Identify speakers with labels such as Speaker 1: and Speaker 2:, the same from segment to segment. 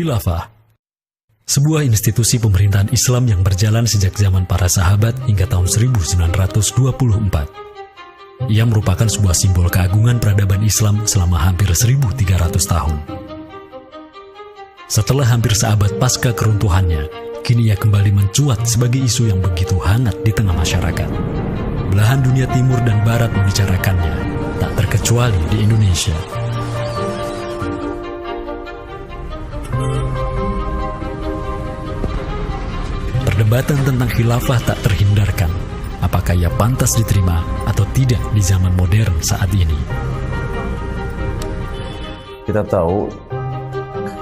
Speaker 1: Khilafah, sebuah institusi pemerintahan Islam yang berjalan sejak zaman para sahabat hingga tahun 1924. Ia merupakan sebuah simbol keagungan peradaban Islam selama hampir 1.300 tahun. Setelah hampir seabad pasca keruntuhannya, kini ia kembali mencuat sebagai isu yang begitu hangat di tengah masyarakat. Belahan dunia timur dan barat membicarakannya, tak terkecuali di Indonesia. Perdebatan tentang khilafah tak terhindarkan. Apakah ia pantas diterima atau tidak di zaman modern saat ini?
Speaker 2: Kita tahu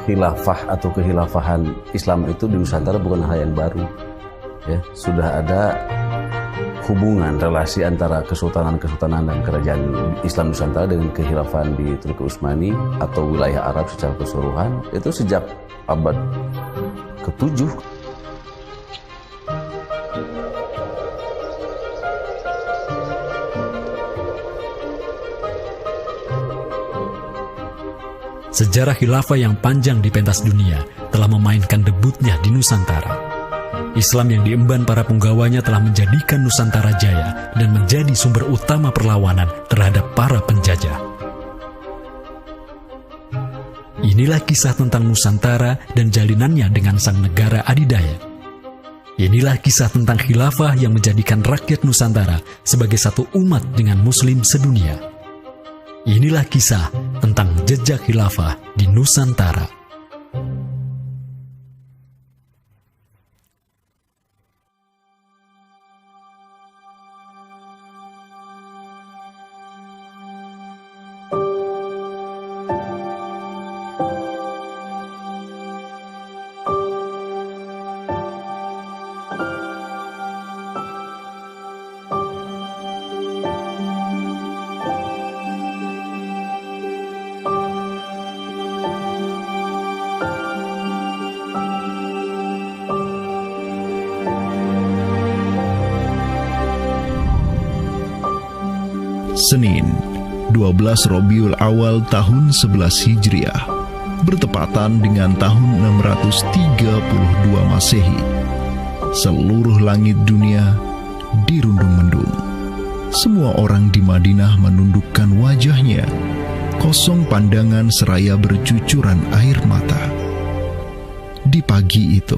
Speaker 2: khilafah atau kekhilafahan Islam itu di Nusantara bukan hal yang baru. Ya, sudah ada hubungan relasi antara kesultanan-kesultanan dan kerajaan Islam Nusantara dengan kekhilafahan di Turki Utsmani atau wilayah Arab secara keseluruhan itu sejak abad ke-7.
Speaker 1: Sejarah khilafah yang panjang di pentas dunia telah memainkan debutnya di Nusantara. Islam yang diemban para punggawanya telah menjadikan Nusantara jaya dan menjadi sumber utama perlawanan terhadap para penjajah. Inilah kisah tentang Nusantara dan jalinannya dengan sang negara adidaya. Inilah kisah tentang khilafah yang menjadikan rakyat Nusantara sebagai satu umat dengan Muslim sedunia. Inilah kisah tentang jejak khilafah di Nusantara.
Speaker 3: Senin, 12 Rabiul Awal tahun 11 Hijriah, bertepatan dengan tahun 632 Masehi. Seluruh langit dunia dirundung mendung. Semua orang di Madinah menundukkan wajahnya, kosong pandangan seraya bercucuran air mata. Di pagi itu,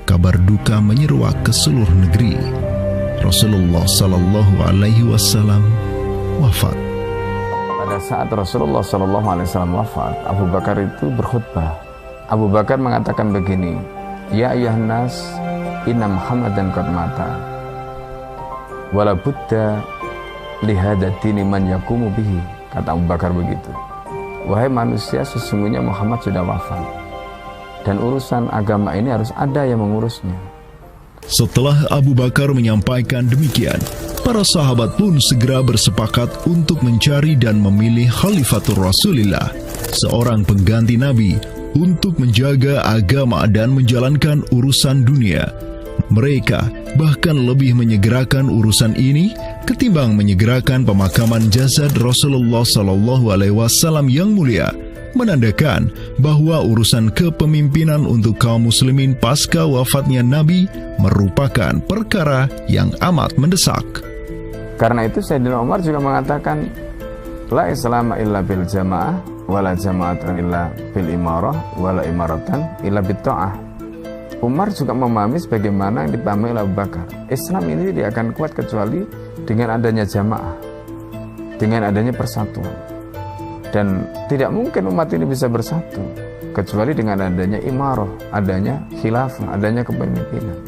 Speaker 3: kabar duka menyeruak ke seluruh negeri. Rasulullah Sallallahu Alaihi Wasallam wafat.
Speaker 4: Pada saat Rasulullah SAW wafat, Abu Bakar itu berkhutbah. Abu Bakar mengatakan begini, Ya ayyuhan nas, inna Muhammadan qad mata, wala budda lihadaddini man yakumu bihi. Kata Abu Bakar begitu. Wahai manusia, sesungguhnya Muhammad sudah wafat, dan urusan agama ini harus ada yang mengurusnya.
Speaker 3: Setelah Abu Bakar menyampaikan demikian, para sahabat pun segera bersepakat untuk mencari dan memilih Khalifatur Rasulillah, seorang pengganti Nabi, untuk menjaga agama dan menjalankan urusan dunia. Mereka bahkan lebih menyegerakan urusan ini ketimbang menyegerakan pemakaman jasad Rasulullah SAW yang mulia, menandakan bahwa urusan kepemimpinan untuk kaum muslimin pasca wafatnya Nabi merupakan perkara yang amat mendesak.
Speaker 4: Karena itu Sayyidina Umar juga mengatakan, La islama illa bil jamaah, wala jama'atan illa bil imarah, wala imaratan illa bit ta'ah. Umar juga memahami sebagaimana yang dipahami oleh Abu Bakar. Islam ini tidak akan kuat kecuali dengan adanya jamaah, dengan adanya persatuan. Dan tidak mungkin umat ini bisa bersatu kecuali dengan adanya imarah, adanya khilafah, adanya kepemimpinan.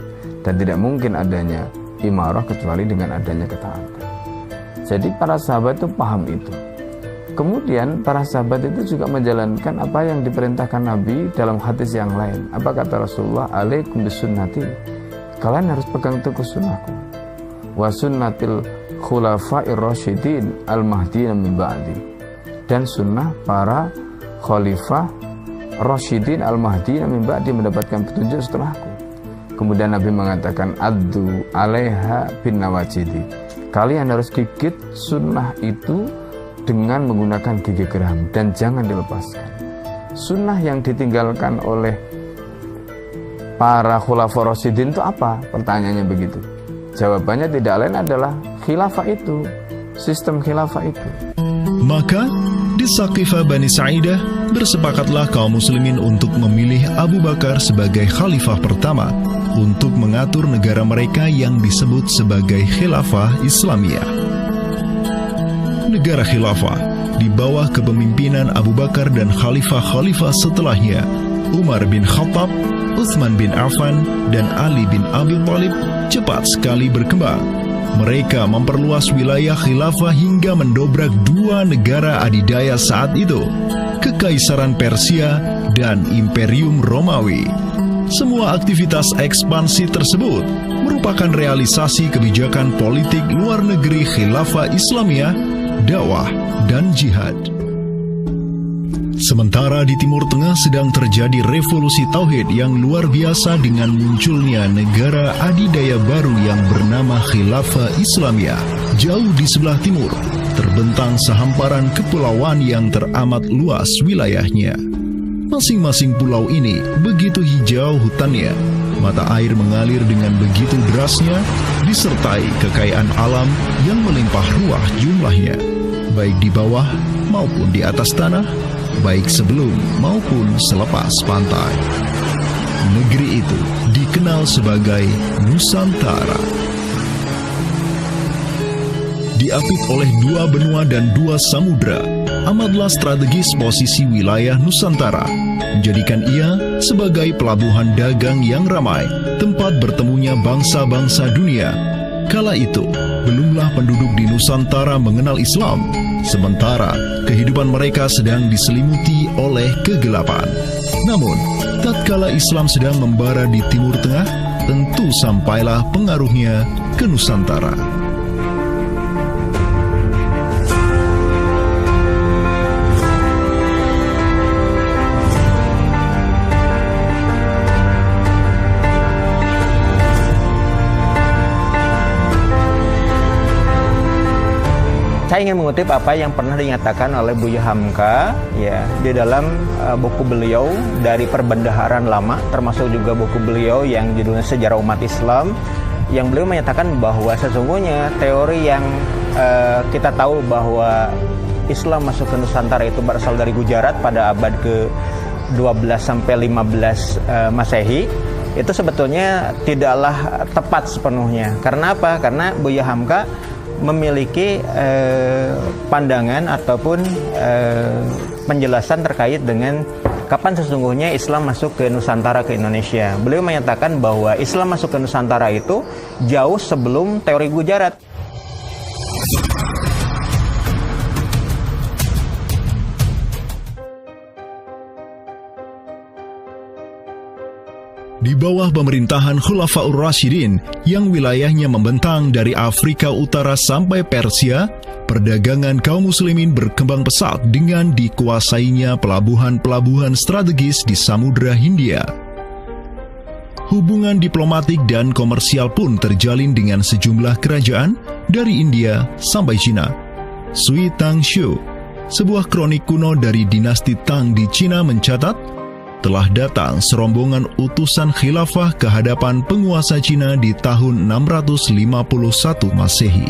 Speaker 4: Dan tidak mungkin adanya imarah kecuali dengan adanya ketaatan. Jadi para sahabat itu paham itu. Kemudian para sahabat itu juga menjalankan apa yang diperintahkan Nabi dalam hadis yang lain. Apa kata Rasulullah? Alaikum bisunnati. Kalian harus pegang teguh sunnahku. Wa sunnatil khulafa'ir rasyidin al-mahdiyyin min ba'di. Dan sunnah para khalifah rasyidin al-mahdiyyin min ba'di, mendapatkan petunjuk setelahku. Kemudian Nabi mengatakan, addu alaiha bin nawajidi. Kalian harus gigit sunnah itu dengan menggunakan gigi geram dan jangan dilepaskan. sunnah yang ditinggalkan oleh para khulafaur rasyidin itu apa? Pertanyaannya begitu. Jawabannya tidak lain adalah khilafah itu, sistem khilafah itu.
Speaker 3: Maka di Saqifah Bani Sa'idah bersepakatlah kaum muslimin untuk memilih Abu Bakar sebagai khalifah pertama untuk mengatur negara mereka yang disebut sebagai khilafah Islamiyah. Negara khilafah di bawah kepemimpinan Abu Bakar dan khalifah-khalifah setelahnya, Umar bin Khattab, Utsman bin Affan, dan Ali bin Abi Thalib cepat sekali berkembang. Mereka memperluas wilayah khilafah hingga mendobrak dua negara adidaya saat itu, Kekaisaran Persia dan Imperium Romawi. Semua aktivitas ekspansi tersebut merupakan realisasi kebijakan politik luar negeri khilafah Islamiyah, dakwah, dan jihad. Sementara di Timur Tengah sedang terjadi revolusi tauhid yang luar biasa dengan munculnya negara adidaya baru yang bernama Khilafah Islamiyah. Jauh di sebelah timur, terbentang sehamparan kepulauan yang teramat luas wilayahnya. Masing-masing pulau ini begitu hijau hutannya, mata air mengalir dengan begitu derasnya, disertai kekayaan alam yang melimpah ruah jumlahnya, baik di bawah maupun di atas tanah, baik sebelum maupun selepas pantai. Negeri itu dikenal sebagai Nusantara. Diapit oleh dua benua dan dua samudra, amatlah strategis posisi wilayah Nusantara, menjadikan ia sebagai pelabuhan dagang yang ramai, tempat bertemunya bangsa-bangsa dunia. Kala itu, belumlah penduduk di Nusantara mengenal Islam, sementara kehidupan mereka sedang diselimuti oleh kegelapan. Namun, tatkala Islam sedang membara di Timur Tengah, tentu sampailah pengaruhnya ke Nusantara.
Speaker 5: Saya ingin mengutip apa yang pernah dinyatakan oleh Buya Hamka ya di dalam buku beliau dari Perbendaharaan Lama, termasuk juga buku beliau yang judulnya Sejarah Umat Islam, yang beliau menyatakan bahwa sesungguhnya teori yang kita tahu bahwa Islam masuk ke Nusantara itu berasal dari Gujarat pada abad ke-12 sampai 15 Masehi, itu sebetulnya tidaklah tepat sepenuhnya. Karena apa? Karena Buya Hamka memiliki pandangan ataupun penjelasan terkait dengan kapan sesungguhnya Islam masuk ke Nusantara, ke Indonesia. Beliau menyatakan bahwa Islam masuk ke Nusantara itu jauh sebelum teori Gujarat.
Speaker 3: Di bawah pemerintahan Khulafaur Rasyidin yang wilayahnya membentang dari Afrika Utara sampai Persia, perdagangan kaum muslimin berkembang pesat dengan dikuasainya pelabuhan-pelabuhan strategis di Samudra Hindia. Hubungan diplomatik dan komersial pun terjalin dengan sejumlah kerajaan dari India sampai Cina. Sui Tang Xiu, sebuah kronik kuno dari dinasti Tang di Cina mencatat, telah datang serombongan utusan khilafah ke hadapan penguasa Cina di tahun 651 Masehi,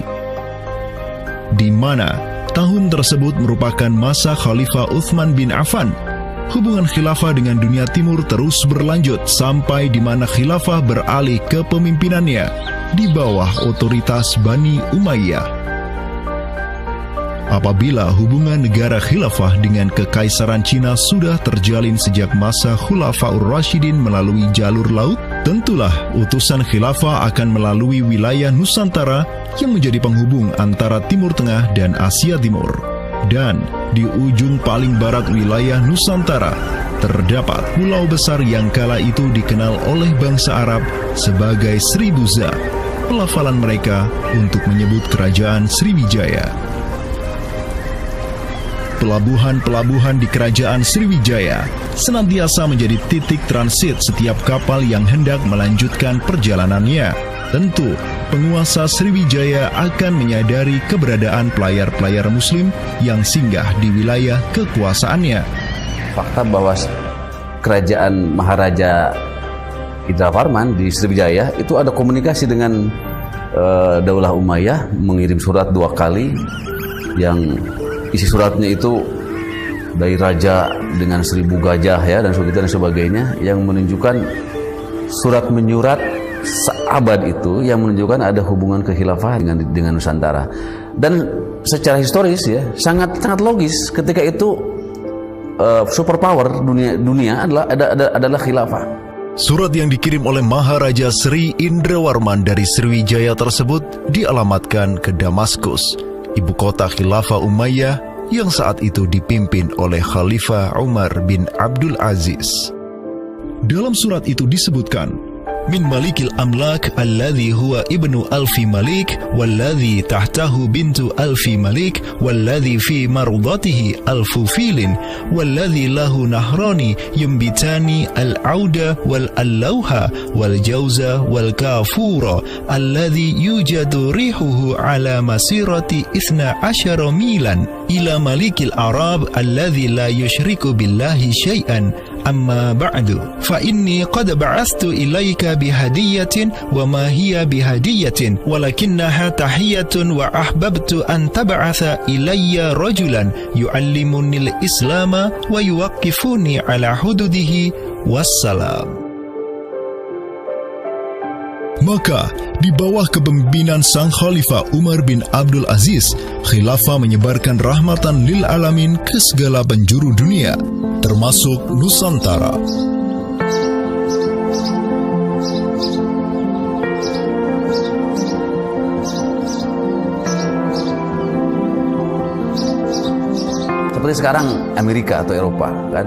Speaker 3: di mana tahun tersebut merupakan masa Khalifah Utsman bin Affan. Hubungan khilafah dengan dunia timur terus berlanjut sampai di mana khilafah beralih ke pemimpinannya di bawah otoritas Bani Umayyah. Apabila hubungan negara khilafah dengan kekaisaran Cina sudah terjalin sejak masa Khulafaur Rasyidin melalui jalur laut, tentulah utusan khilafah akan melalui wilayah Nusantara yang menjadi penghubung antara Timur Tengah dan Asia Timur. Dan di ujung paling barat wilayah Nusantara, terdapat pulau besar yang kala itu dikenal oleh bangsa Arab sebagai Sribuza, pelafalan mereka untuk menyebut kerajaan Sriwijaya. Pelabuhan-pelabuhan di kerajaan Sriwijaya senantiasa menjadi titik transit setiap kapal yang hendak melanjutkan perjalanannya. Tentu, penguasa Sriwijaya akan menyadari keberadaan pelayar-pelayar muslim yang singgah di wilayah kekuasaannya.
Speaker 2: fakta bahwa kerajaan Maharaja Indrawarman di Sriwijaya itu ada komunikasi dengan Daulah Umayyah, mengirim surat 2 kali yang isi suratnya itu dari raja dengan 1000 gajah ya dan sebagainya, yang menunjukkan surat menyurat seabad itu yang menunjukkan ada hubungan kekhilafahan dengan Nusantara. Dan secara historis ya sangat logis ketika itu superpower dunia adalah khilafah.
Speaker 3: Surat yang dikirim oleh Maharaja Sri Indrawarman dari Sriwijaya tersebut dialamatkan ke Damaskus, ibu kota Khilafah Umayyah yang saat itu dipimpin oleh Khalifah Umar bin Abdul Aziz. Dalam surat itu disebutkan, min malikil amlak alladhi huwa ibnu alfi malik walladhi tahtahu bintu alfi malik walladhi fi marudatihi alfu filin walladhi lahu nahrani yumbitani al-auda wal-allawha wal-jawza wal-kafura alladhi yujadu rihuhu ala masirati 12 milan ila malikil arab alladhi la yushriku billahi syai'an amma ba'du fa inni qad ba'astu ilaika bihadiyatin wa ma hiya bihadiyatin walakinnaha tahiyatun wa ahbabtu an tab'atha ilayya rajulan yu'allimunil islama wa yuwaqqifuni ala hududihi wassalam. Maka, di bawah kepemimpinan sang Khalifah Umar bin Abdul Aziz, khilafah menyebarkan rahmatan lil alamin ke segala penjuru dunia, termasuk Nusantara.
Speaker 2: Seperti sekarang Amerika atau Eropa kan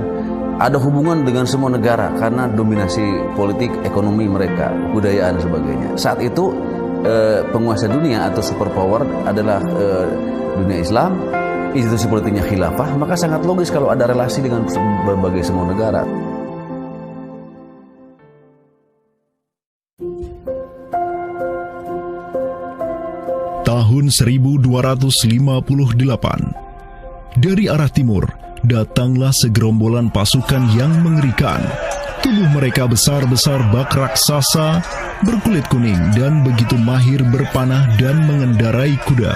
Speaker 2: ada hubungan dengan semua negara karena dominasi politik, ekonomi mereka, budaya dan sebagainya. Saat itu penguasa dunia atau superpower adalah dunia Islam, institusi politiknya khilafah, maka sangat logis kalau ada relasi dengan berbagai semua negara.
Speaker 3: Tahun 1258, dari arah timur datanglah segerombolan pasukan yang mengerikan. Tubuh mereka besar-besar bak raksasa, berkulit kuning dan begitu mahir berpanah dan mengendarai kuda.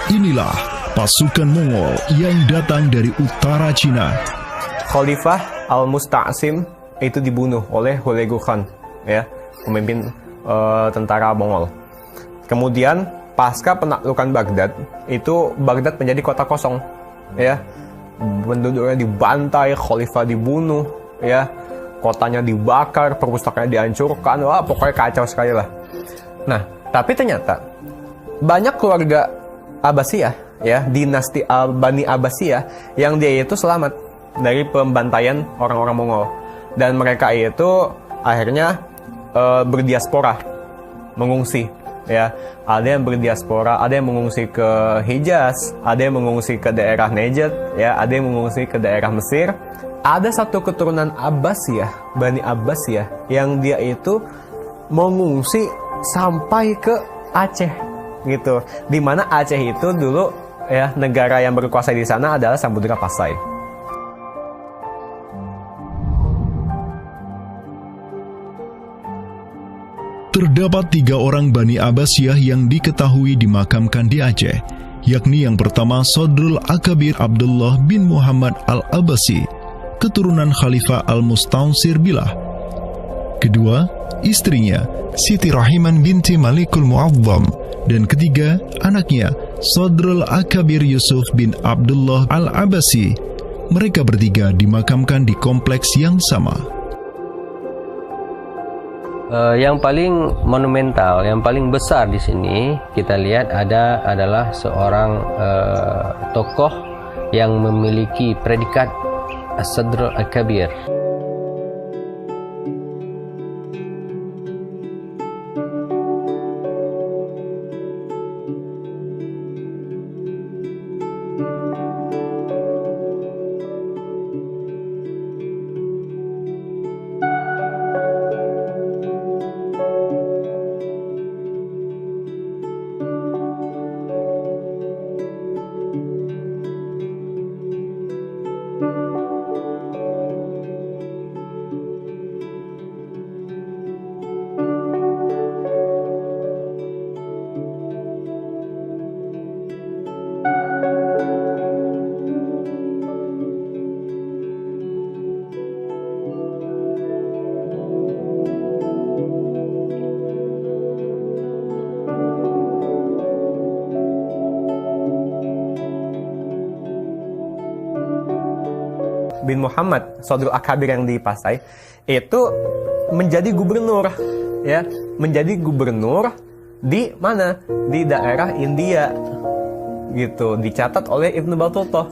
Speaker 3: Inilah pasukan Mongol yang datang dari utara Cina.
Speaker 6: Khalifah Al-Musta'sim itu dibunuh oleh Hulagu Khan, ya, pemimpin tentara Mongol. Kemudian pasca penaklukan Baghdad, itu Baghdad menjadi kota kosong, ya. Penduduknya dibantai, khalifah dibunuh, ya, kotanya dibakar, perpustakaannya dihancurkan, wah pokoknya kacau sekali lah. Nah, tapi ternyata banyak keluarga Abbasiyah, ya, dinasti Bani Abbasiyah yang dia itu selamat dari pembantaian orang-orang Mongol, dan mereka itu akhirnya berdiaspora, mengungsi. Ya, ada yang berdiaspora, ada yang mengungsi ke Hijaz, ada yang mengungsi ke daerah Najd, ya, ada yang mengungsi ke daerah Mesir. Ada satu keturunan Abbasiyah, Bani Abbasiyah, yang dia itu mengungsi sampai ke Aceh, gitu. Dimana Aceh itu dulu, ya, negara yang berkuasa di sana adalah Samudra Pasai.
Speaker 3: Terdapat 3 orang Bani Abbasiyah yang diketahui dimakamkan di Aceh, yakni yang pertama Sodrul Akabir Abdullah bin Muhammad Al-Abbasi, keturunan Khalifah Al-Mustaunsir Billah. Kedua, istrinya Siti Rahiman binti Malikul Mu'azzam, dan ketiga, anaknya Sodrul Akabir Yusuf bin Abdullah Al-Abbasi. Mereka bertiga dimakamkan di kompleks yang sama.
Speaker 7: Yang paling monumental, yang paling besar di sini kita lihat adalah seorang tokoh yang memiliki predikat As-Sadr Al-Kabir.
Speaker 6: bin Muhammad Sodrul Akabir yang di Pasai itu menjadi gubernur, ya, menjadi gubernur di mana? Di daerah India, gitu. Dicatat oleh Ibnu Battutah,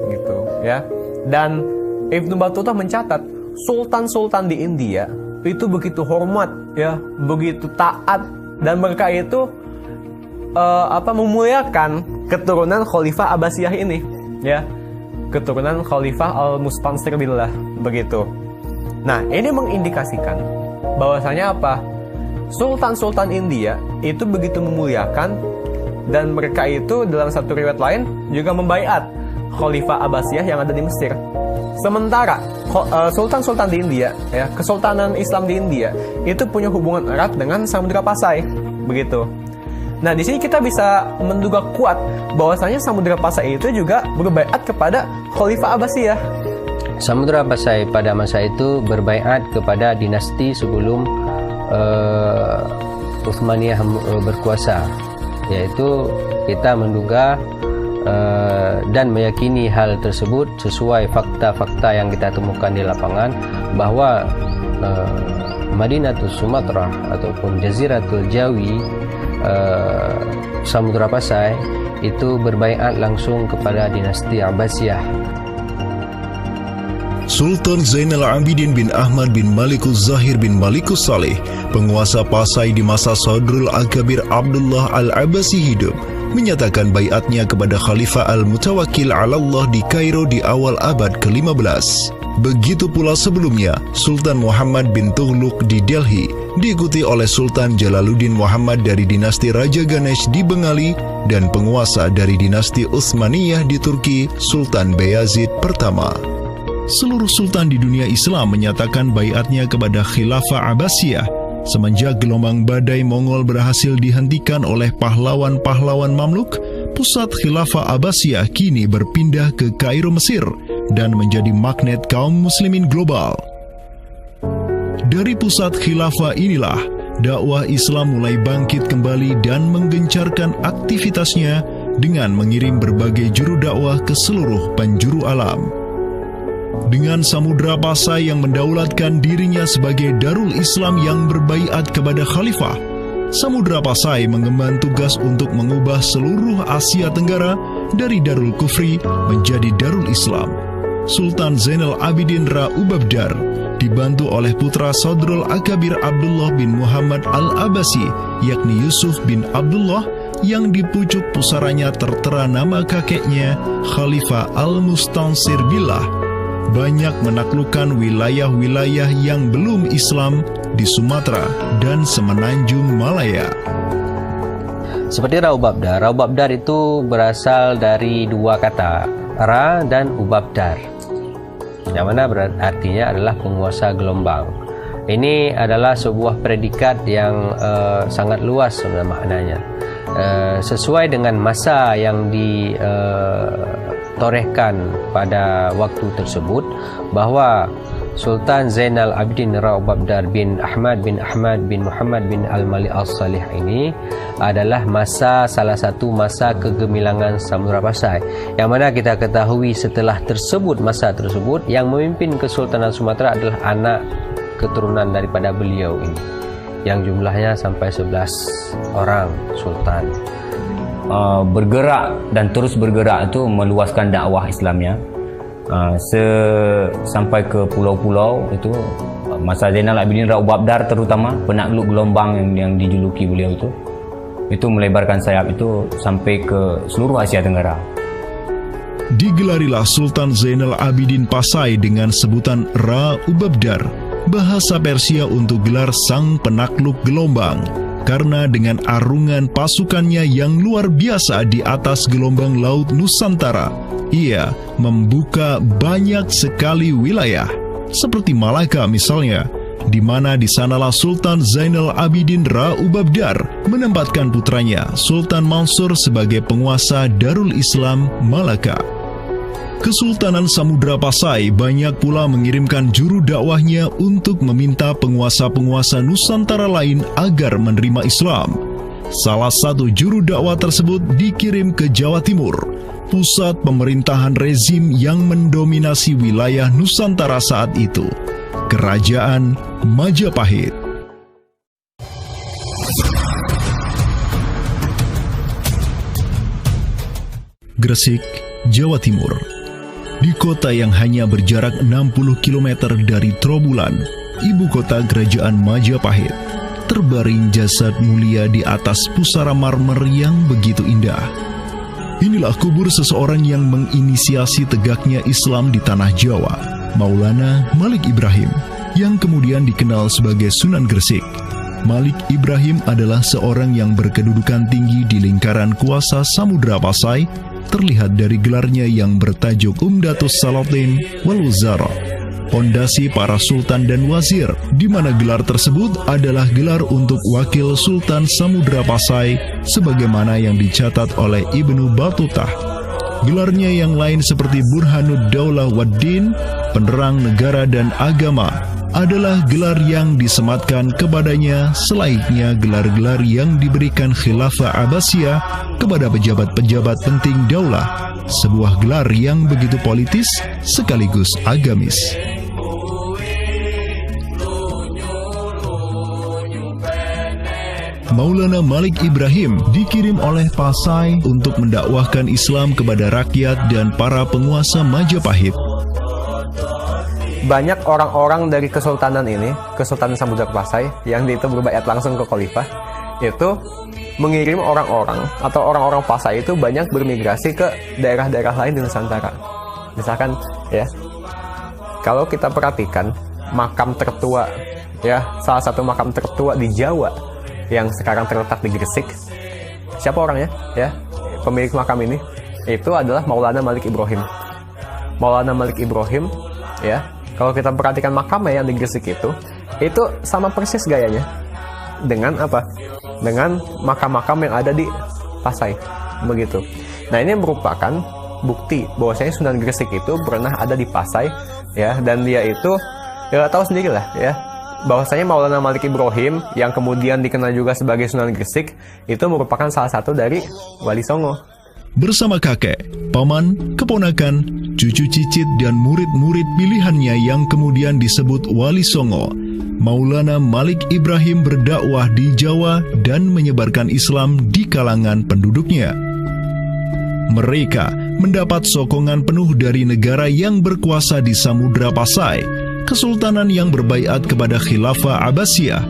Speaker 6: gitu, ya. Dan Ibnu Battutah mencatat sultan-sultan di India itu begitu hormat, ya, begitu taat, dan mereka itu memuliakan keturunan Khalifah Abbasiyah ini, ya, keturunan Khalifah Al-Mustansir billah, begitu. Nah, ini mengindikasikan bahwasanya apa? Sultan-sultan India itu begitu memuliakan, dan mereka itu dalam satu riwayat lain juga membaiat Khalifah Abbasiyah yang ada di Mesir. Sementara sultan-sultan di India, ya, kesultanan Islam di India itu punya hubungan erat dengan Samudra Pasai, begitu. Nah, di sini kita bisa menduga kuat bahwasanya Samudra Pasai itu juga berbaiat kepada Khalifah Abbasiyah.
Speaker 7: Samudra Pasai pada masa itu berbaiat kepada dinasti sebelum Utsmaniyah berkuasa, yaitu kita menduga dan meyakini hal tersebut sesuai fakta-fakta yang kita temukan di lapangan bahwa Madinatul Sumatra ataupun Jaziratul Jawi, Samudra Pasai itu berbaiat langsung kepada dinasti Abbasiyah.
Speaker 3: Sultan Zainal Abidin bin Ahmad bin Malikus Zahir bin Malikus Saleh, penguasa Pasai di masa Sodrul Akabir Abdullah Al-Abbasi hidup, menyatakan baiatnya kepada Khalifah Al-Mutawakkil 'ala Allah di Kairo di awal abad ke-15. Begitu pula sebelumnya, Sultan Muhammad bin Tughlaq di Delhi diikuti oleh Sultan Jalaluddin Muhammad dari dinasti Raja Ganesh di Bengali dan penguasa dari dinasti Utsmaniyah di Turki, Sultan Bayazid pertama. Seluruh sultan di dunia Islam menyatakan baiatnya kepada Khilafah Abbasiyah semenjak gelombang badai Mongol berhasil dihentikan oleh pahlawan-pahlawan Mamluk. Pusat Khilafah Abbasiyah kini berpindah ke Kairo, Mesir, dan menjadi magnet kaum muslimin global. Dari pusat khilafah inilah dakwah Islam mulai bangkit kembali dan menggencarkan aktivitasnya dengan mengirim berbagai juru dakwah ke seluruh penjuru alam. Dengan Samudra Pasai yang mendaulatkan dirinya sebagai Darul Islam yang berbaiat kepada khalifah, Samudra Pasai mengemban tugas untuk mengubah seluruh Asia Tenggara dari Darul Kufri menjadi Darul Islam. Sultan Zainal Abidin Ra Ubabdar dibantu oleh putra Sodrul Akabir Abdullah bin Muhammad Al-Abbasi, yakni Yusuf bin Abdullah, yang di pucuk pusaranya tertera nama kakeknya Khalifah Al-Mustansir billah, banyak menaklukkan wilayah-wilayah yang belum Islam di Sumatera dan Semenanjung Malaya.
Speaker 7: Seperti Ra Ubabdar, Ra Ubabdar itu berasal dari dua kata, Ra dan Ubabdar, yang mana artinya adalah penguasa gelombang. Ini adalah sebuah predikat yang sangat luas sebenarnya maknanya, sesuai dengan masa yang ditorehkan pada waktu tersebut, bahwa Sultan Zainal Abidin Ra Ubabdar bin Ahmad bin Muhammad bin Al-Malik Al-Salih ini adalah salah satu masa kegemilangan Samudra Pasai, yang mana kita ketahui setelah masa tersebut yang memimpin Kesultanan Sumatera adalah anak keturunan daripada beliau ini, yang jumlahnya sampai 11 orang sultan.
Speaker 8: Bergerak dan terus bergerak itu meluaskan dakwah Islamnya sampai ke pulau-pulau. Itu masa Zainal Abidin Ra Ubabdar, terutama penakluk gelombang yang dijuluki beliau itu melebarkan sayap itu sampai ke seluruh Asia Tenggara.
Speaker 3: Digelarilah Sultan Zainal Abidin Pasai dengan sebutan Ra Ubabdar, bahasa Persia untuk gelar sang penakluk gelombang, karena dengan arungan pasukannya yang luar biasa di atas gelombang laut Nusantara, ia membuka banyak sekali wilayah, seperti Malaka misalnya, di mana di sanalah Sultan Zainal Abidin Ra Ubabdar menempatkan putranya Sultan Mansur sebagai penguasa Darul Islam Malaka. Kesultanan Samudra Pasai banyak pula mengirimkan juru dakwahnya untuk meminta penguasa-penguasa Nusantara lain agar menerima Islam. Salah satu juru dakwah tersebut dikirim ke Jawa Timur, pusat pemerintahan rezim yang mendominasi wilayah Nusantara saat itu, Kerajaan Majapahit. Gresik, Jawa Timur. Di kota yang hanya berjarak 60 km dari Trowulan, ibu kota Kerajaan Majapahit, terbaring jasad mulia di atas pusara marmer yang begitu indah. Inilah kubur seseorang yang menginisiasi tegaknya Islam di tanah Jawa, Maulana Malik Ibrahim, yang kemudian dikenal sebagai Sunan Gresik. Malik Ibrahim adalah seorang yang berkedudukan tinggi di lingkaran kuasa Samudra Pasai, terlihat dari gelarnya yang bertajuk Umdatus Salatin wal Wuzara, pondasi para sultan dan wazir, di mana gelar tersebut adalah gelar untuk wakil Sultan Samudra Pasai sebagaimana yang dicatat oleh Ibnu Batutah. Gelarnya yang lain seperti Burhanud Daulah Waddin, penerang negara dan agama, adalah gelar yang disematkan kepadanya selayaknya gelar-gelar yang diberikan Khilafah Abbasiyah kepada pejabat-pejabat penting daulah, sebuah gelar yang begitu politis sekaligus agamis. Maulana Malik Ibrahim dikirim oleh Pasai untuk mendakwahkan Islam kepada rakyat dan para penguasa Majapahit.
Speaker 6: Banyak orang-orang dari kesultanan ini, Kesultanan Samudra Pasai, yang itu berbaiat langsung ke khalifah, itu mengirim orang-orang atau orang-orang Pasai itu banyak bermigrasi ke daerah-daerah lain di Nusantara. Misalkan ya, kalau kita perhatikan makam tertua, ya salah satu makam tertua di Jawa yang sekarang terletak di Gresik, siapa orangnya? Ya, pemilik makam ini itu adalah Maulana Malik Ibrahim. Maulana Malik Ibrahim, ya. Kalau kita perhatikan makamnya yang di Gresik itu sama persis gayanya dengan apa? Dengan makam-makam yang ada di Pasai, begitu. Nah, ini merupakan bukti bahwasanya Sunan Gresik itu pernah ada di Pasai, ya, dan dia itu ya tahu sendirilah, ya, bahwasanya Maulana Malik Ibrahim yang kemudian dikenal juga sebagai Sunan Gresik itu merupakan salah satu dari Wali Songo.
Speaker 3: Bersama kakek, paman, keponakan, cucu cicit dan murid-murid pilihannya yang kemudian disebut Wali Songo, Maulana Malik Ibrahim berdakwah di Jawa dan menyebarkan Islam di kalangan penduduknya. Mereka mendapat sokongan penuh dari negara yang berkuasa di Samudra Pasai, kesultanan yang berbaiat kepada Khilafah Abbasiyah.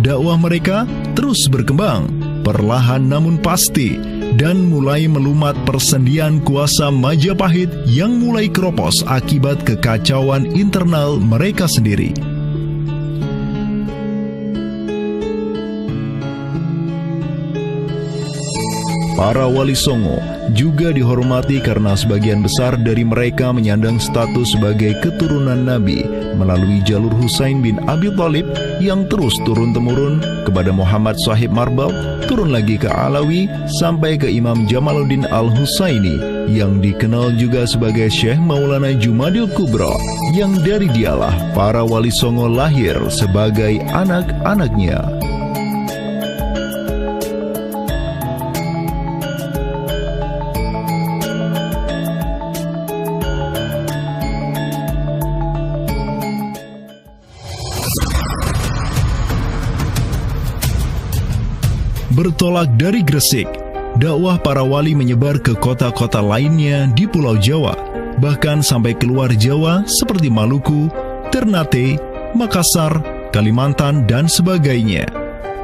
Speaker 3: Dakwah mereka terus berkembang, perlahan namun pasti, dan mulai melumat persendian kuasa Majapahit yang mulai keropos akibat kekacauan internal mereka sendiri. Para Wali Songo juga dihormati karena sebagian besar dari mereka menyandang status sebagai keturunan Nabi melalui jalur Husain bin Abi Thalib yang terus turun-temurun kepada Muhammad Sahib Marbal, turun lagi ke Alawi sampai ke Imam Jamaluddin Al-Husaini yang dikenal juga sebagai Syekh Maulana Jumadil Kubra, yang dari dialah para Wali Songo lahir sebagai anak-anaknya. Bertolak dari Gresik, dakwah para wali menyebar ke kota-kota lainnya di Pulau Jawa, bahkan sampai keluar Jawa seperti Maluku, Ternate, Makassar, Kalimantan, dan sebagainya.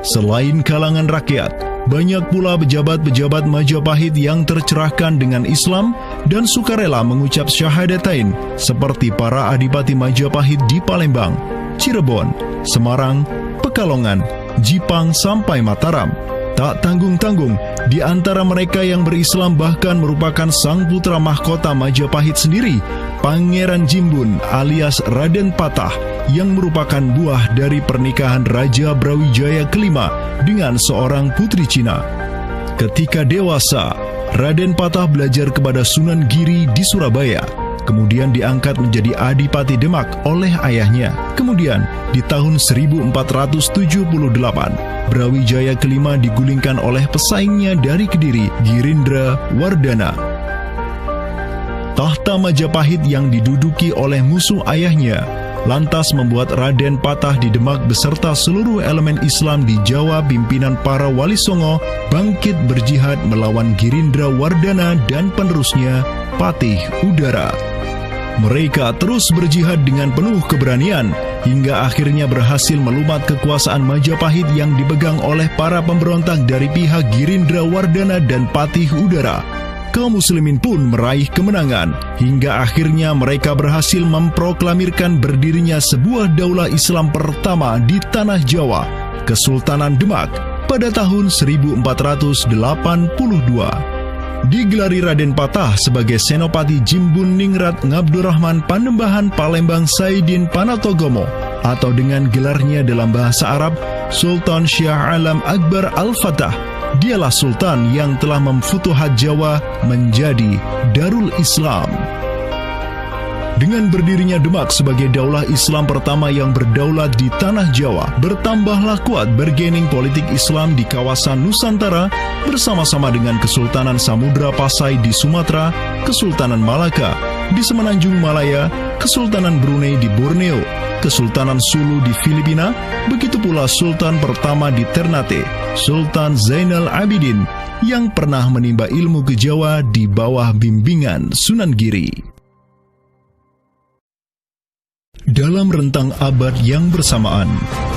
Speaker 3: Selain kalangan rakyat, banyak pula pejabat-pejabat Majapahit yang tercerahkan dengan Islam dan sukarela mengucap syahadatain, seperti para adipati Majapahit di Palembang, Cirebon, Semarang, Pekalongan, Jipang, sampai Mataram. Tak tanggung-tanggung, di antara mereka yang berislam bahkan merupakan sang putra mahkota Majapahit sendiri, Pangeran Jimbun alias Raden Patah, yang merupakan buah dari pernikahan Raja Brawijaya kelima dengan seorang putri Cina. Ketika dewasa, Raden Patah belajar kepada Sunan Giri di Surabaya, kemudian diangkat menjadi Adipati Demak oleh ayahnya. Kemudian di tahun 1478, Brawijaya kelima digulingkan oleh pesaingnya dari Kediri, Girindra Wardana. tahta Majapahit yang diduduki oleh musuh ayahnya, lantas membuat Raden Patah di Demak beserta seluruh elemen Islam di Jawa pimpinan para Wali Songo bangkit berjihad melawan Girindra Wardana dan penerusnya Patih Udara. Mereka terus berjihad dengan penuh keberanian hingga akhirnya berhasil melumat kekuasaan Majapahit yang dipegang oleh para pemberontak dari pihak Girindra Wardana dan Patih Udara. Kaum muslimin pun meraih kemenangan hingga akhirnya mereka berhasil memproklamirkan berdirinya sebuah daulah Islam pertama di tanah Jawa, Kesultanan Demak, pada tahun 1482. Digelari Raden Patah sebagai Senopati Jimbun Ningrat Ngabdurrahman Panembahan Palembang Saidin Panatogomo, atau dengan gelarnya dalam bahasa Arab Sultan Syah Alam Akbar Al-Fatah. Dialah Sultan yang telah memfutuhat Jawa menjadi Darul Islam. Dengan berdirinya Demak sebagai daulah Islam pertama yang berdaulat di tanah Jawa, bertambahlah kuat bargaining politik Islam di kawasan Nusantara bersama-sama dengan Kesultanan Samudra Pasai di Sumatera, Kesultanan Malaka di Semenanjung Malaya, Kesultanan Brunei di Borneo, Kesultanan Sulu di Filipina, begitu pula Sultan pertama di Ternate, Sultan Zainal Abidin, yang pernah menimba ilmu ke Jawa di bawah bimbingan Sunan Giri. Dalam rentang abad yang bersamaan,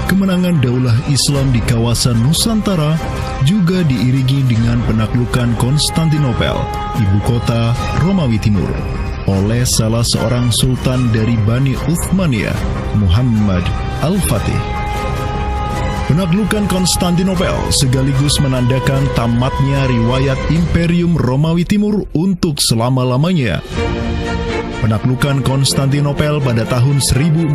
Speaker 3: kemenangan daulah Islam di kawasan Nusantara juga diiringi dengan penaklukan Konstantinopel, ibu kota Romawi Timur, oleh salah seorang sultan dari Bani Uthmaniyah, Muhammad Al-Fatih. Penaklukan Konstantinopel sekaligus menandakan tamatnya riwayat Imperium Romawi Timur untuk selama-lamanya. Penaklukan Konstantinopel pada tahun 1453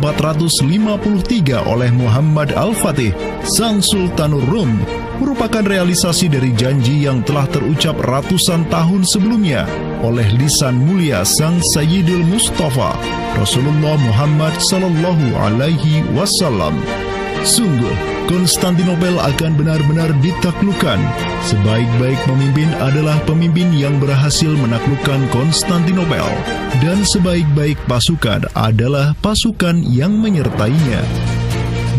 Speaker 3: oleh Muhammad Al-Fatih, sang Sultanur Rum, merupakan realisasi dari janji yang telah terucap ratusan tahun sebelumnya oleh lisan mulia sang Sayyidul Mustafa, Rasulullah Muhammad Sallallahu Alaihi Wasallam. Sungguh, Konstantinopel akan benar-benar ditaklukkan. Sebaik-baik pemimpin adalah pemimpin yang berhasil menaklukkan Konstantinopel, dan sebaik-baik pasukan adalah pasukan yang menyertainya.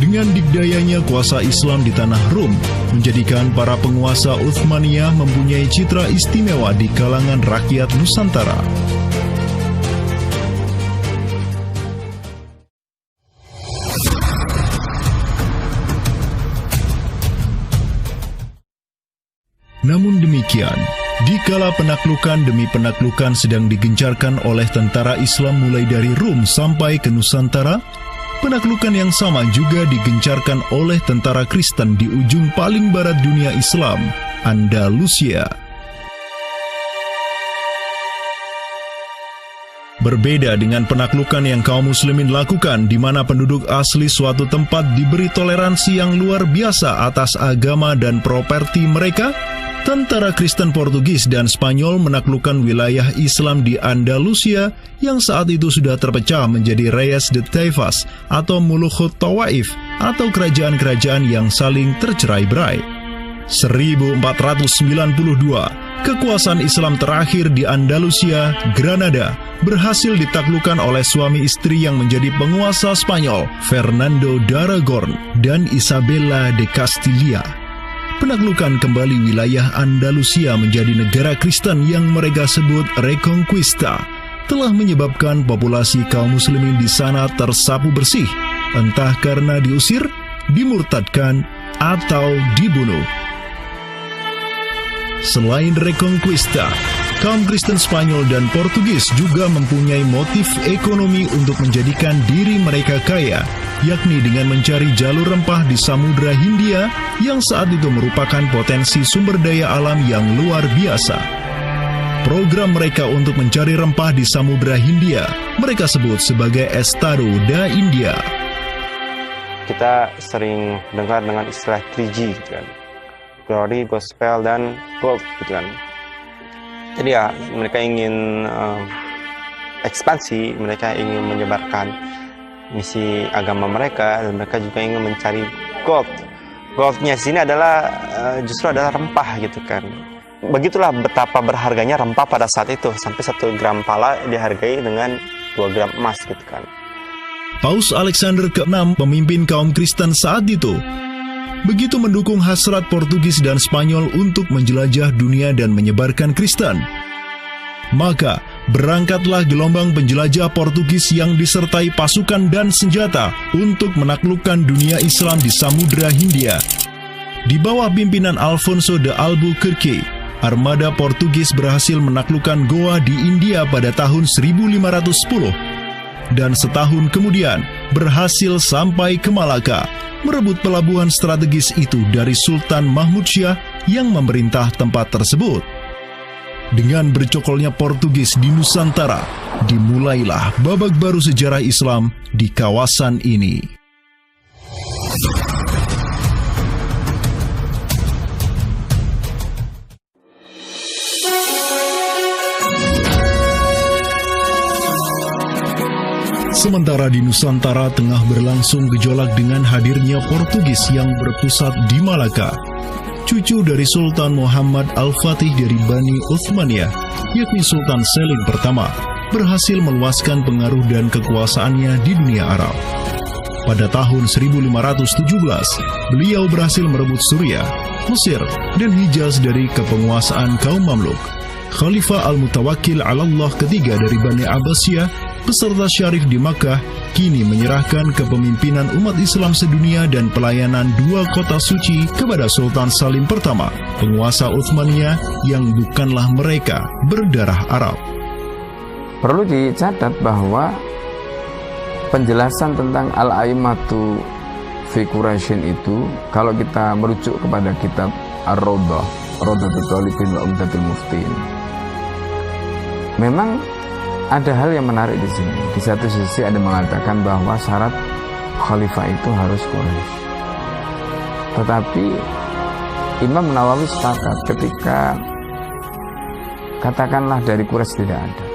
Speaker 3: Dengan dikdayanya kuasa Islam di tanah Rum, menjadikan para penguasa Uthmaniyah mempunyai citra istimewa di kalangan rakyat Nusantara. Namun demikian, dikala penaklukan demi penaklukan sedang digencarkan oleh tentara Islam mulai dari Rum sampai ke Nusantara, penaklukan yang sama juga digencarkan oleh tentara Kristen di ujung paling barat dunia Islam, Andalusia. Berbeda dengan penaklukan yang kaum muslimin lakukan, di mana penduduk asli suatu tempat diberi toleransi yang luar biasa atas agama dan properti mereka, tentara Kristen Portugis dan Spanyol menaklukkan wilayah Islam di Andalusia yang saat itu sudah terpecah menjadi Reyes de Taifas atau Mulukhut Tawaif atau kerajaan-kerajaan yang saling tercerai-berai. 1492, kekuasaan Islam terakhir di Andalusia, Granada, berhasil ditaklukkan oleh suami istri yang menjadi penguasa Spanyol, Fernando de Aragon dan Isabella de Castilla. Penaklukan kembali wilayah Andalusia menjadi negara Kristen yang mereka sebut Reconquista telah menyebabkan populasi kaum muslimin di sana tersapu bersih, entah karena diusir, dimurtadkan, atau dibunuh. Selain Reconquista, kaum Kristen Spanyol dan Portugis juga mempunyai motif ekonomi untuk menjadikan diri mereka kaya, yakni dengan mencari jalur rempah di Samudra Hindia yang saat itu merupakan potensi sumber daya alam yang luar biasa. Program mereka untuk mencari rempah di Samudra Hindia mereka sebut sebagai Estado da India.
Speaker 9: Kita sering dengar dengan istilah 3G gitu kan. Glory, Gospel, dan Gold gitu kan. Jadi ya mereka ingin ekspansi, mereka ingin menyebarkan misi agama mereka, dan mereka juga ingin mencari gold. Goldnya sini adalah justru adalah rempah gitu kan. begitulah betapa berharganya rempah pada saat itu, sampai 1 gram pala dihargai dengan 2 gram emas gitu kan.
Speaker 3: Paus Alexander ke-6, pemimpin kaum Kristen saat itu, begitu mendukung hasrat Portugis dan Spanyol untuk menjelajah dunia dan menyebarkan Kristen. Maka, berangkatlah gelombang penjelajah Portugis yang disertai pasukan dan senjata untuk menaklukkan dunia Islam di Samudra Hindia. Di bawah pimpinan Alfonso de Albuquerque, armada Portugis berhasil menaklukkan Goa di India pada tahun 1510. Dan setahun kemudian berhasil sampai ke Malaka, merebut pelabuhan strategis itu dari Sultan Mahmud Syah yang memerintah tempat tersebut. Dengan bercokolnya Portugis di Nusantara, dimulailah babak baru sejarah Islam di kawasan ini. Sementara di Nusantara tengah berlangsung gejolak dengan hadirnya Portugis yang berpusat di Malaka, cucu dari Sultan Muhammad Al-Fatih dari Bani Uthmaniyah, yakni Sultan Selim pertama, berhasil meluaskan pengaruh dan kekuasaannya di dunia Arab. Pada tahun 1517, beliau berhasil merebut Suriah, Mesir, dan Hijaz dari kepenguasaan kaum Mamluk. Khalifah Al-Mutawakkil 'alallah ketiga dari Bani Abbasiyah beserta Syarif di Makkah kini menyerahkan kepemimpinan umat Islam sedunia dan pelayanan 2 kota suci kepada Sultan Salim pertama, penguasa Uthmaniyah yang bukanlah mereka berdarah Arab.
Speaker 4: Perlu dicatat bahwa penjelasan tentang Al-A'immatu fi Quraisyin itu, kalau kita merujuk kepada kitab Ar-Rawdah, Rawdatul Talibin wa Umdatul Muftin, memang ada hal yang menarik di sini. Di satu sisi ada mengatakan bahwa syarat khalifah itu harus Quraisy. Tetapi Imam Nawawi sepakat ketika katakanlah dari Quraisy tidak ada,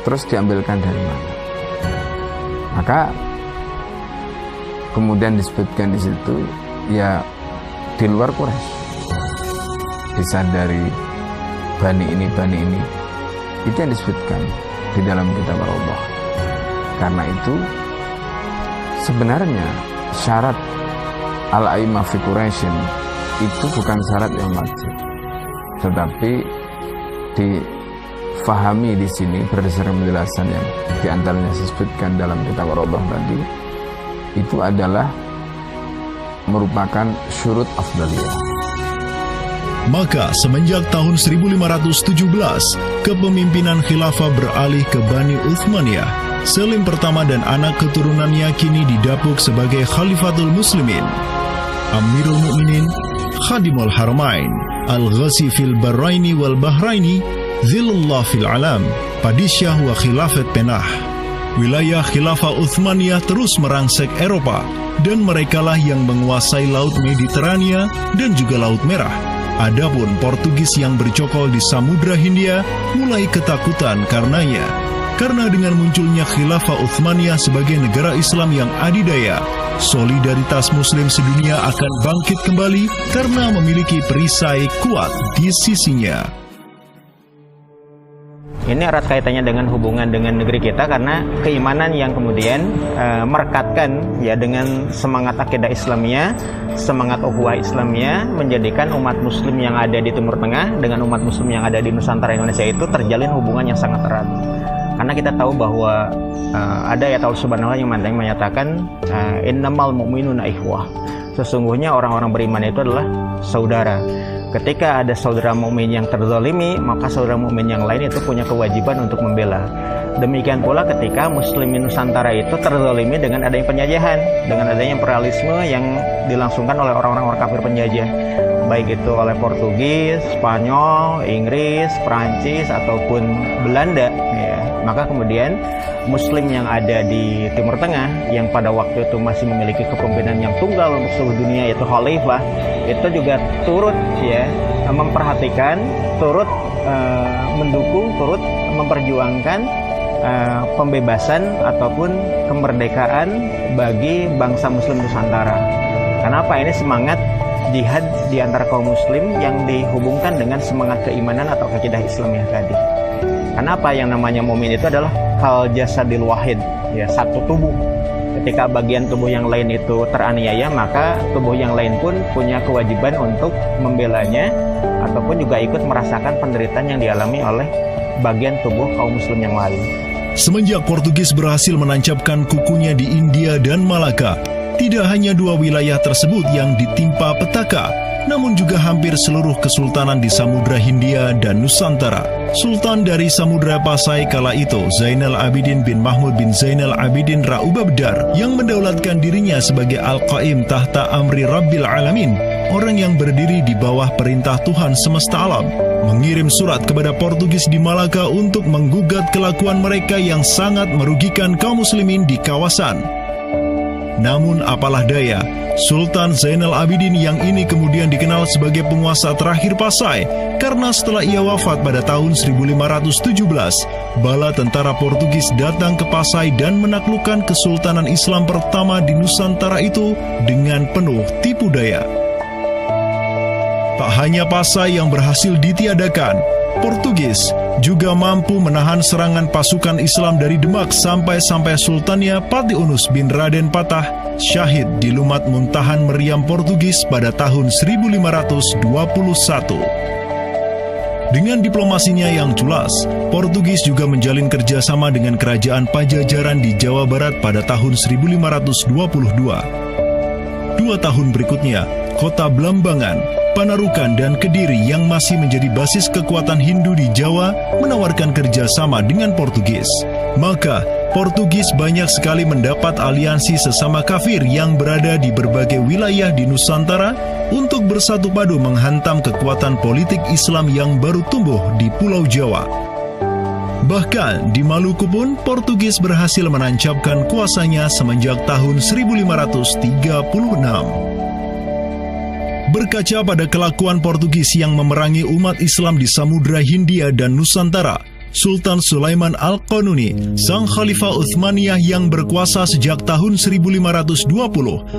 Speaker 4: terus diambilkan dari mana? Maka kemudian disebutkan di situ ya di luar Quraisy, bisa dari bani ini, itu yang disebutkan di dalam kitab Allah. Karena itu sebenarnya syarat al-a'immah fi Quraisyin itu bukan syarat yang wajib, tetapi difahami di sini berdasarkan penjelasan yang diantaranya disebutkan dalam kitab Allah tadi, itu adalah merupakan syurut afdaliyah.
Speaker 3: Maka semenjak tahun 1517, kepemimpinan khilafah beralih ke Bani Uthmaniyah. Selim pertama dan anak keturunannya kini didapuk sebagai Khalifatul Muslimin. Amirul Mukminin, Khadimul Haramain, Al-Ghazi fil Barraini wal Bahraini, Zilullah fil Alam, Padisyah wa Khilafat Penah. Wilayah khilafah Uthmaniyah terus merangsek Eropa, dan merekalah yang menguasai Laut Mediterania dan juga Laut Merah. Adapun Portugis yang bercokol di Samudra Hindia mulai ketakutan karenanya. Karena dengan munculnya khilafah Uthmaniyah sebagai negara Islam yang adidaya, solidaritas Muslim sedunia akan bangkit kembali karena memiliki perisai kuat di sisinya.
Speaker 5: Ini erat kaitannya dengan hubungan dengan negeri kita, karena keimanan yang kemudian merekatkan ya dengan semangat akidah Islamiyah, semangat ukhuwah Islamiyah, menjadikan umat Muslim yang ada di Timur Tengah dengan umat Muslim yang ada di Nusantara Indonesia itu terjalin hubungan yang sangat erat. Karena kita tahu bahwa ada ayat Allah Subhanahu wa Ta'ala yang menyatakan innamal mu'minuna ikhwah. Sesungguhnya orang-orang beriman itu adalah saudara. Ketika ada saudara mukmin yang terzalimi, maka saudara mukmin yang lain itu punya kewajiban untuk membela. Demikian pula ketika muslimin Nusantara itu terzalimi dengan adanya penjajahan, dengan adanya imperialisme yang dilangsungkan oleh orang-orang kafir penjajah, baik itu oleh Portugis, Spanyol, Inggris, Prancis ataupun Belanda, ya. Maka kemudian Muslim yang ada di Timur Tengah yang pada waktu itu masih memiliki kepemimpinan yang tunggal untuk seluruh dunia, yaitu khalifah, itu juga turut ya memperhatikan, turut mendukung, turut memperjuangkan pembebasan ataupun kemerdekaan bagi bangsa Muslim Nusantara. Kenapa? Ini semangat jihad di antara kaum muslim yang dihubungkan dengan semangat keimanan atau akidah Islamiyah tadi. Karena apa, yang namanya mukmin itu adalah kal jasadil wahid, ya, satu tubuh. Ketika bagian tubuh yang lain itu teraniaya, maka tubuh yang lain pun punya kewajiban untuk membelanya ataupun juga ikut merasakan penderitaan yang dialami oleh bagian tubuh kaum muslim yang lain.
Speaker 3: Semenjak Portugis berhasil menancapkan kukunya di India dan Malaka, tidak hanya dua wilayah tersebut yang ditimpa petaka, namun juga hampir seluruh kesultanan di Samudra Hindia dan Nusantara. Sultan dari Samudra Pasai kala itu, Zainal Abidin bin Mahmud bin Zainal Abidin Ra Ubabdar, yang mendaulatkan dirinya sebagai Al-Qaim tahta Amri Rabbil Alamin, orang yang berdiri di bawah perintah Tuhan semesta alam, mengirim surat kepada Portugis di Malaka untuk menggugat kelakuan mereka yang sangat merugikan kaum muslimin di kawasan. Namun apalah daya, Sultan Zainal Abidin yang ini kemudian dikenal sebagai penguasa terakhir Pasai, karena setelah ia wafat pada tahun 1517, bala tentara Portugis datang ke Pasai dan menaklukkan Kesultanan Islam pertama di Nusantara itu dengan penuh tipu daya. Tak hanya Pasai yang berhasil ditiadakan, Portugis juga mampu menahan serangan pasukan Islam dari Demak sampai Sultannya Pati Unus bin Raden Patah syahid di Lumat Muntahan Meriam Portugis pada tahun 1521. Dengan diplomasinya yang culas, Portugis juga menjalin kerjasama dengan kerajaan Pajajaran di Jawa Barat pada tahun 1522. 2 tahun berikutnya, kota Blambangan, Panarukan, dan Kediri yang masih menjadi basis kekuatan Hindu di Jawa menawarkan kerjasama dengan Portugis. Maka, Portugis banyak sekali mendapat aliansi sesama kafir yang berada di berbagai wilayah di Nusantara untuk bersatu padu menghantam kekuatan politik Islam yang baru tumbuh di Pulau Jawa. Bahkan di Maluku pun Portugis berhasil menancapkan kuasanya semenjak tahun 1536. Berkaca pada kelakuan Portugis yang memerangi umat Islam di Samudra Hindia dan Nusantara, Sultan Sulaiman Al-Qanuni, sang Khalifah Utsmaniyah yang berkuasa sejak tahun 1520,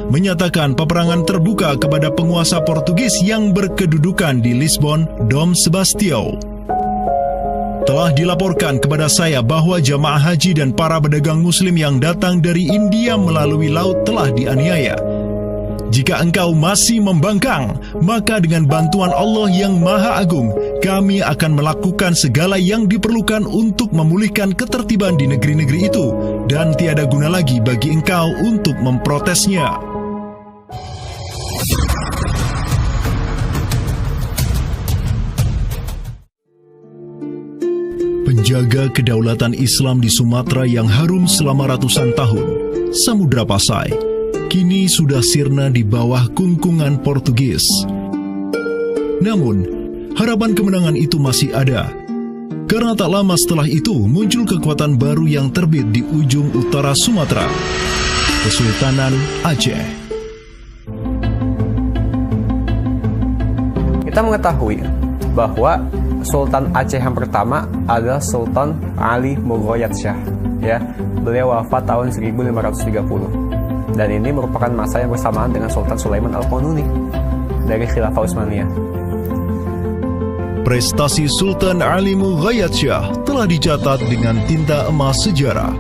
Speaker 3: menyatakan peperangan terbuka kepada penguasa Portugis yang berkedudukan di Lisbon, Dom Sebastião. Telah dilaporkan kepada saya bahwa jamaah haji dan para pedagang muslim yang datang dari India melalui laut telah dianiaya. Jika engkau masih membangkang, maka dengan bantuan Allah yang Maha Agung, kami akan melakukan segala yang diperlukan untuk memulihkan ketertiban di negeri-negeri itu, dan tiada guna lagi bagi engkau untuk memprotesnya. Penjaga kedaulatan Islam di Sumatera yang harum selama ratusan tahun, Samudra Pasai, kini sudah sirna di bawah kungkungan Portugis. Namun, harapan kemenangan itu masih ada. Karena tak lama setelah itu muncul kekuatan baru yang terbit di ujung utara Sumatera, Kesultanan Aceh.
Speaker 6: Kita mengetahui bahwa Sultan Aceh yang pertama adalah Sultan Ali Mughayat Shah. Ya, beliau wafat tahun 1530. Dan ini merupakan masa yang bersamaan dengan Sultan Sulaiman Al-Qanuni dari Khilafah Utsmaniyah.
Speaker 3: Prestasi Sultan Ali Mughayat Shah telah dicatat dengan tinta emas sejarah.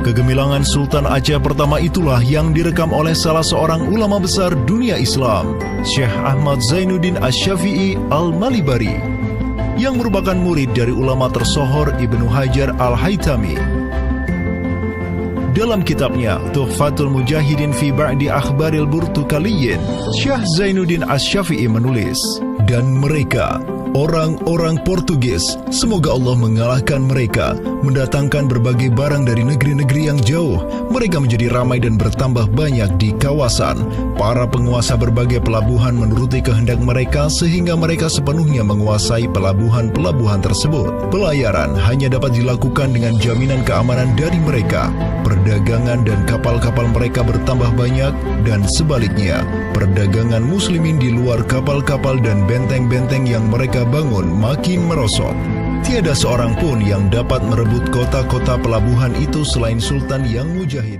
Speaker 3: Kegemilangan Sultan Aceh pertama itulah yang direkam oleh salah seorang ulama besar dunia Islam, Syekh Ahmad Zainuddin Asy-Syafi'i Al-Malibari, yang merupakan murid dari ulama tersohor Ibnu Hajar Al-Haytami. Dalam kitabnya Tuhfatul Mujahidin fi Ba'di Akhbaril Burtukaliyin, Syekh Zainuddin Asy-Syafi'i menulis, dan mereka, orang-orang Portugis, semoga Allah mengalahkan mereka, mendatangkan berbagai barang dari negeri-negeri yang jauh. Mereka menjadi ramai dan bertambah banyak di kawasan. Para penguasa berbagai pelabuhan menuruti kehendak mereka sehingga mereka sepenuhnya menguasai pelabuhan-pelabuhan tersebut. Pelayaran hanya dapat dilakukan dengan jaminan keamanan dari mereka. Perdagangan dan kapal-kapal mereka bertambah banyak, dan sebaliknya, perdagangan muslimin di luar kapal-kapal dan benteng-benteng yang mereka bangun makin merosot. Tiada seorang pun yang dapat merebut kota-kota pelabuhan itu selain Sultan yang mujahid.